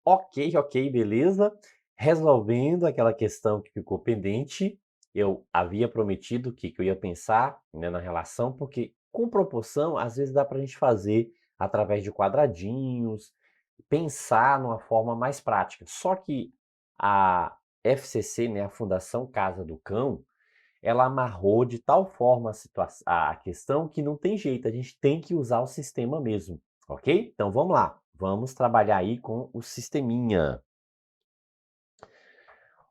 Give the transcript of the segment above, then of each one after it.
Ok, beleza. Resolvendo aquela questão que ficou pendente, eu havia prometido que eu ia pensar, né, na relação, porque com proporção, às vezes dá para a gente fazer através de quadradinhos, pensar numa forma mais prática. Só que a FCC, né, a Fundação Casa do Cão, ela amarrou de tal forma a questão que não tem jeito, a gente tem que usar o sistema mesmo, ok? Então vamos lá, vamos trabalhar aí com o sisteminha.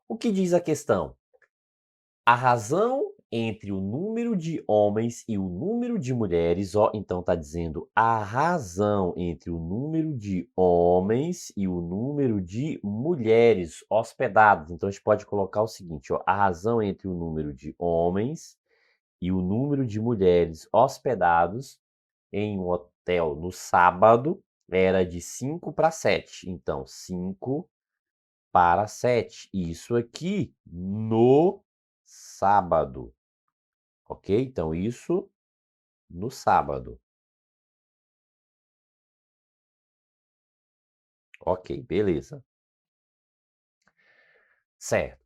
O que diz a questão? A razão entre o número de homens e o número de mulheres, ó, então tá dizendo a razão entre o número de homens e o número de mulheres hospedados. Então a gente pode colocar o seguinte, ó, a razão entre o número de homens e o número de mulheres hospedados em um hotel no sábado era de 5 para 7. Então, 5 para 7. Isso aqui no sábado, ok? Então, isso no sábado. Ok, beleza. Certo.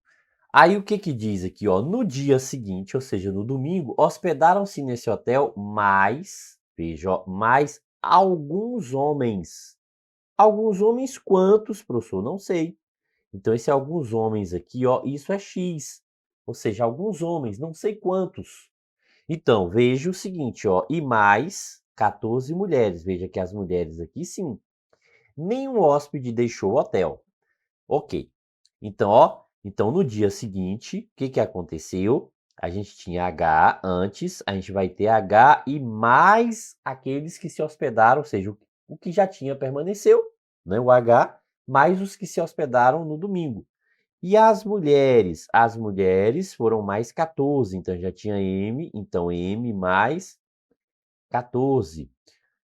Aí o que que diz aqui, ó? No dia seguinte, ou seja, no domingo, hospedaram-se nesse hotel mais, veja, ó, mais alguns homens. Alguns homens quantos, professor? Não sei. Então esse alguns homens aqui, ó, isso é X. Ou seja, alguns homens, não sei quantos. Então, veja o seguinte, ó, e mais 14 mulheres. Veja que as mulheres aqui, sim. Nenhum hóspede deixou o hotel. Ok. Então, ó, então no dia seguinte, o que que aconteceu? A gente tinha H antes, a gente vai ter H e mais aqueles que se hospedaram, ou seja, o que já tinha permaneceu, né, o H, mais os que se hospedaram no domingo. E as mulheres? As mulheres foram mais 14, então já tinha M, então M mais 14.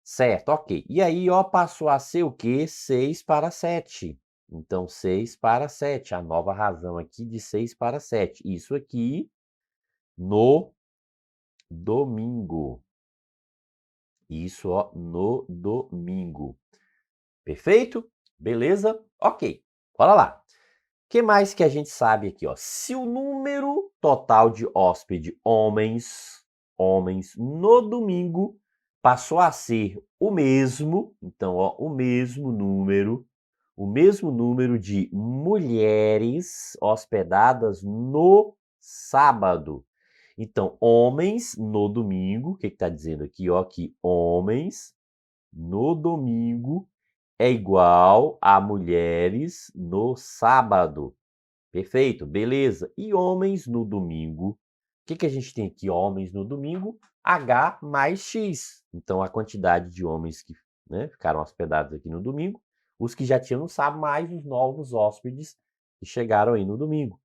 Certo, ok. E aí, ó, passou a ser o quê? 6 para 7. Então, 6 para 7, a nova razão aqui de 6 para 7. Isso aqui no domingo. Isso, ó, no domingo. Perfeito? Beleza? Ok. Bora lá. O que mais que a gente sabe aqui, ó? Se o número total de hóspede homens no domingo passou a ser o mesmo, então, ó, o mesmo número de mulheres hospedadas no sábado. Então, homens no domingo, o que está dizendo aqui, ó? Que homens no domingo é igual a mulheres no sábado. Perfeito, beleza. E homens no domingo? O que que a gente tem aqui? Homens no domingo, H mais X. Então, a quantidade de homens que, né, ficaram hospedados aqui no domingo, os que já tinham no sábado, mais os novos hóspedes que chegaram aí no domingo.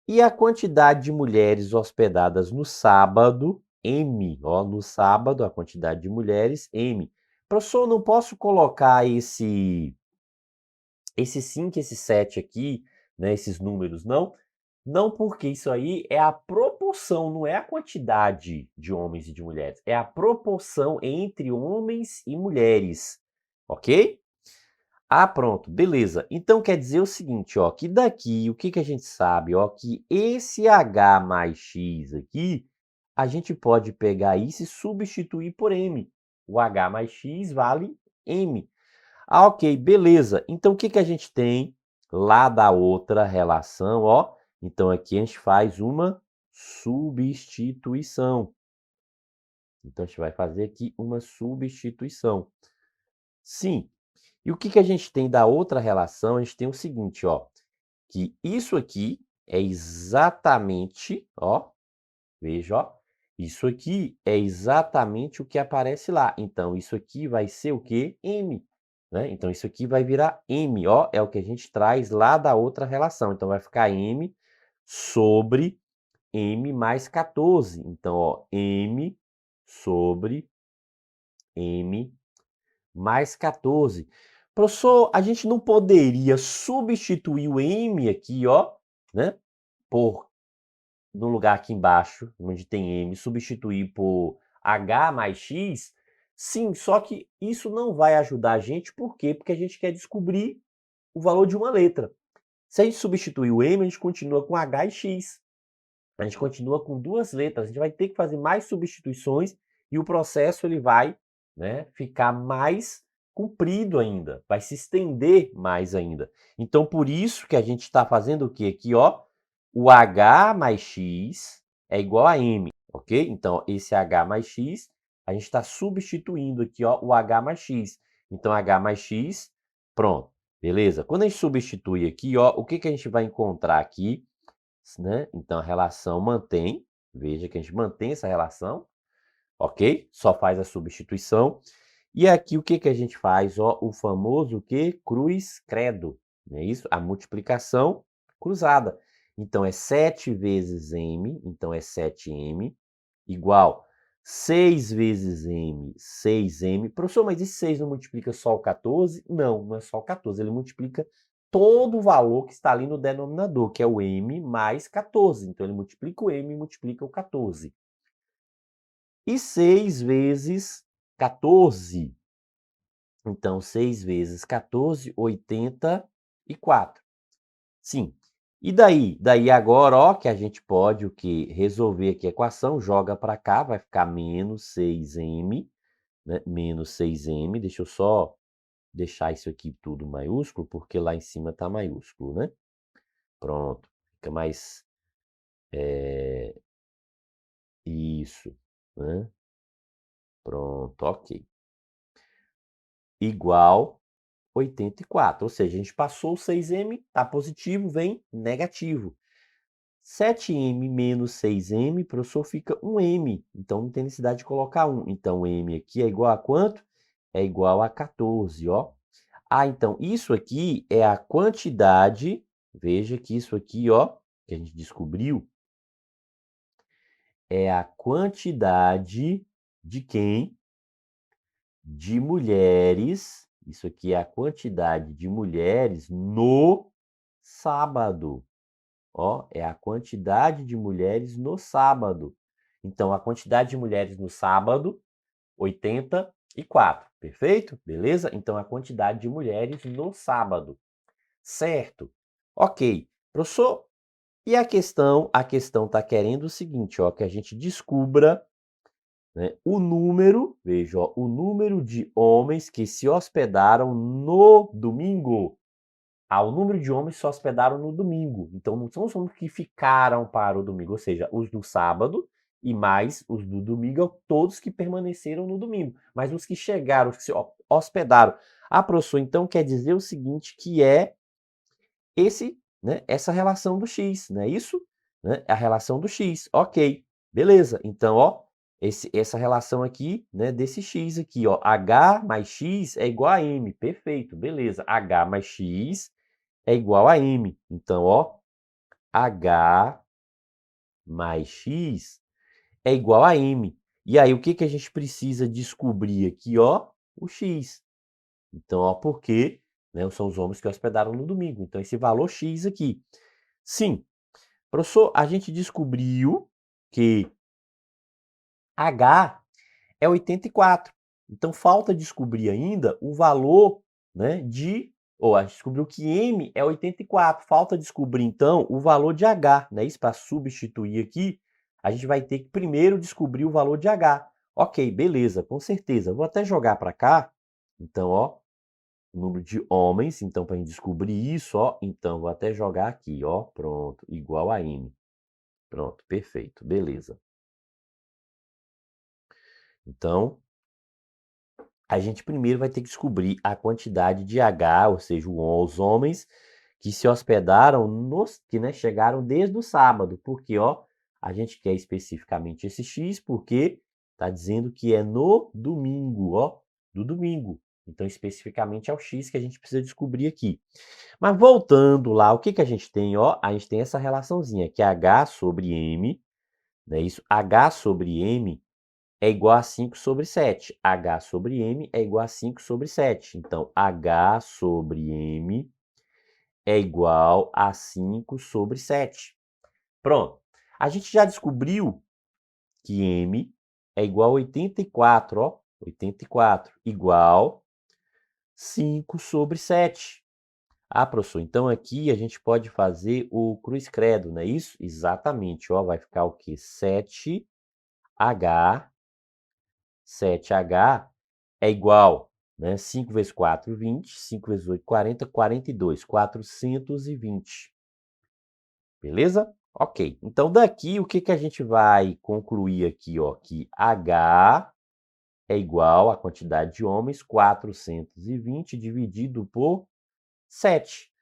E a quantidade de mulheres hospedadas no sábado, M. Ó, no sábado, a quantidade de mulheres, M. Professor, não posso colocar esse 5, esse 7 aqui, né, esses números, não? Não, porque isso aí é a proporção, não é a quantidade de homens e de mulheres, é a proporção entre homens e mulheres, ok? Ah, pronto, beleza. Então quer dizer o seguinte, ó, que daqui, o que que a gente sabe, ó, que esse H mais X aqui, a gente pode pegar isso e substituir por M. O H mais X vale M. Ah, ok, beleza. Então o que que a gente tem lá da outra relação, ó? Então aqui a gente faz uma substituição. Então a gente vai fazer aqui uma substituição. Sim. E o que que a gente tem da outra relação? A gente tem o seguinte, ó, que isso aqui é exatamente, ó, veja, ó, isso aqui é exatamente o que aparece lá. Então isso aqui vai ser o quê? M, né? Então isso aqui vai virar M, ó, é o que a gente traz lá da outra relação. Então vai ficar M sobre M mais 14. Então, ó, M sobre M mais 14. Professor, a gente não poderia substituir o M aqui, ó, né, por no lugar aqui embaixo, onde tem M, substituir por H mais X? Sim, só que isso não vai ajudar a gente, por quê? Porque a gente quer descobrir o valor de uma letra. Se a gente substituir o M, a gente continua com H e X. A gente continua com 2 letras. A gente vai ter que fazer mais substituições e o processo ele vai, né, ficar mais comprido ainda, vai se estender mais ainda. Então, por isso que a gente está fazendo o quê? Aqui, ó, o H mais X é igual a M, ok? Então, esse H mais X, a gente está substituindo aqui, ó, o H mais X. Então, H mais X, pronto, beleza? Quando a gente substitui aqui, ó, o que a gente vai encontrar aqui? Né? Então, a relação mantém, veja que a gente mantém essa relação, ok? Só faz a substituição. E aqui o que a gente faz? Ó, o famoso que? Cruz credo, não é isso? A multiplicação cruzada. Então, é 7 vezes m, então é 7m, igual 6 vezes m, 6m. Professor, mas esse 6 não multiplica só o 14? Não, não é só o 14, ele multiplica todo o valor que está ali no denominador, que é o m mais 14. Então, ele multiplica o m e multiplica o 14. E 6 vezes 14. Então, 6 vezes 14, 84. Sim. E daí? Daí agora, ó, que a gente pode o quê? Resolver aqui a equação, joga para cá, vai ficar menos 6m, né? Menos 6m. Deixa eu só deixar isso aqui tudo maiúsculo, porque lá em cima está maiúsculo, né? Pronto. Fica mais... Isso, né? Pronto, ok. Igual 84. Ou seja, a gente passou o 6m, tá positivo, vem negativo. 7m menos 6m, professor, fica 1m. Então, não tem necessidade de colocar 1. Então, m aqui é igual a quanto? É igual a 14, ó. Ah, então, isso aqui é a quantidade, veja que isso aqui, ó, que a gente descobriu, é a quantidade de quem? De mulheres, isso aqui é a quantidade de mulheres no sábado. Ó, é a quantidade de mulheres no sábado. Então, a quantidade de mulheres no sábado, 84. Perfeito? Beleza? Então, a quantidade de mulheres no sábado. Certo. Ok. Professor, e a questão? A questão está querendo o seguinte, ó, que a gente descubra, né, o número, veja, ó, o número de homens que se hospedaram no domingo. Ah, o número de homens se hospedaram no domingo. Então, não são os homens que ficaram para o domingo, ou seja, os do sábado e mais os do domingo, todos que permaneceram no domingo. Mas os que chegaram, os que se hospedaram. Ah, professor, então quer dizer o seguinte, que é né, essa relação do x, não é isso? Né? A relação do x, ok. Beleza, então, ó, essa relação aqui, né, desse x aqui, ó, h mais x é igual a m, perfeito, beleza. H mais x é igual a m. Então, ó, h mais x é igual a m. E aí, o que a gente precisa descobrir aqui, ó? O x. Então, ó, porque, né, são os homens que hospedaram no domingo. Então, esse valor x aqui. Sim, professor, a gente descobriu que h é 84. Então, falta descobrir ainda o valor, né, ou a gente descobriu que m é 84. Falta descobrir, então, o valor de h, né? Isso para substituir aqui, a gente vai ter que primeiro descobrir o valor de h. Ok, beleza, com certeza. Vou até jogar para cá. Então, ó, o número de homens. Então, para a gente descobrir isso, ó, então, vou até jogar aqui, ó, pronto, igual a m. Pronto, perfeito, beleza. Então, a gente primeiro vai ter que descobrir a quantidade de H, ou seja, os homens que se hospedaram, que, né, chegaram desde o sábado, porque, ó, a gente quer especificamente esse X, porque está dizendo que é no domingo, ó, do domingo. Então, especificamente é o X que a gente precisa descobrir aqui. Mas voltando lá, o que a gente tem, ó? A gente tem essa relaçãozinha, que é H sobre M, né? Isso, H sobre M é igual a 5 sobre 7. H sobre M é igual a 5 sobre 7. Então, H sobre M é igual a 5 sobre 7. Pronto. A gente já descobriu que M é igual a 84, ó. 84 igual 5 sobre 7. Ah, professor, então aqui a gente pode fazer o cruz credo, não é isso? Exatamente, ó, vai ficar o quê? 7H é igual, né, 5 vezes 4, 20, 5 vezes 8, 40, 42, 420. Beleza? Ok. Então daqui o que que a gente vai concluir aqui, ó, que H é igual à quantidade de homens, 420 dividido por 7.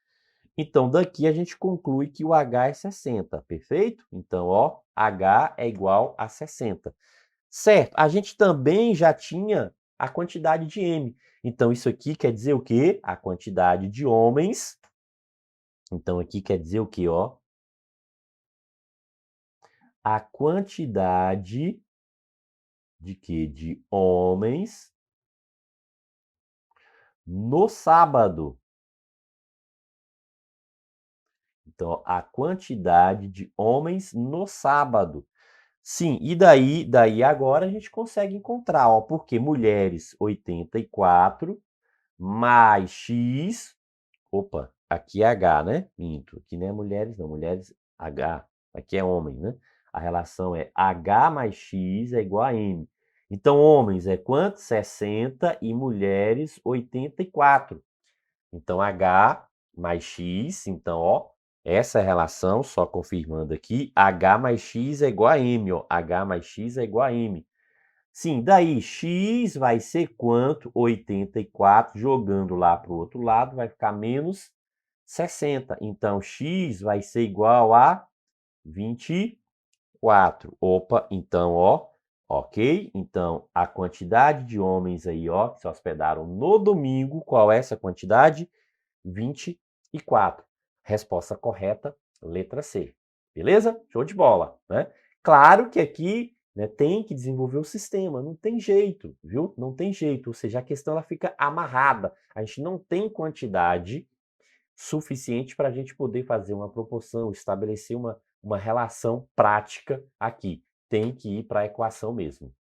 Então, daqui a gente conclui que o H é 60, perfeito? Então, ó, H é igual a 60. Certo, a gente também já tinha a quantidade de M. Então, isso aqui quer dizer o quê? A quantidade de homens. Então, aqui quer dizer o quê, ó? A quantidade de quê? De homens no sábado. Então, ó, a quantidade de homens no sábado. Sim, e daí agora a gente consegue encontrar, ó, porque mulheres 84 mais X, opa, aqui é H, né? Minto, aqui não é mulheres não, mulheres H, aqui é homem, né? A relação é H mais X é igual a M. Então, homens é quanto? 60 e mulheres 84. Então, H mais X, então, ó, essa é a relação, só confirmando aqui, H mais X é igual a M, ó, H mais X é igual a M. Sim, daí X vai ser quanto? 84, jogando lá para o outro lado, vai ficar menos 60. Então, X vai ser igual a 24. Opa, então, ó, ok? Então, a quantidade de homens aí, ó, que se hospedaram no domingo, qual é essa quantidade? 24. Resposta correta, letra C. Beleza? Show de bola, né? Claro que aqui, né, tem que desenvolver o sistema, não tem jeito, viu? Não tem jeito, ou seja, a questão ela fica amarrada. A gente não tem quantidade suficiente para a gente poder fazer uma proporção, estabelecer uma relação prática aqui. Tem que ir para a equação mesmo.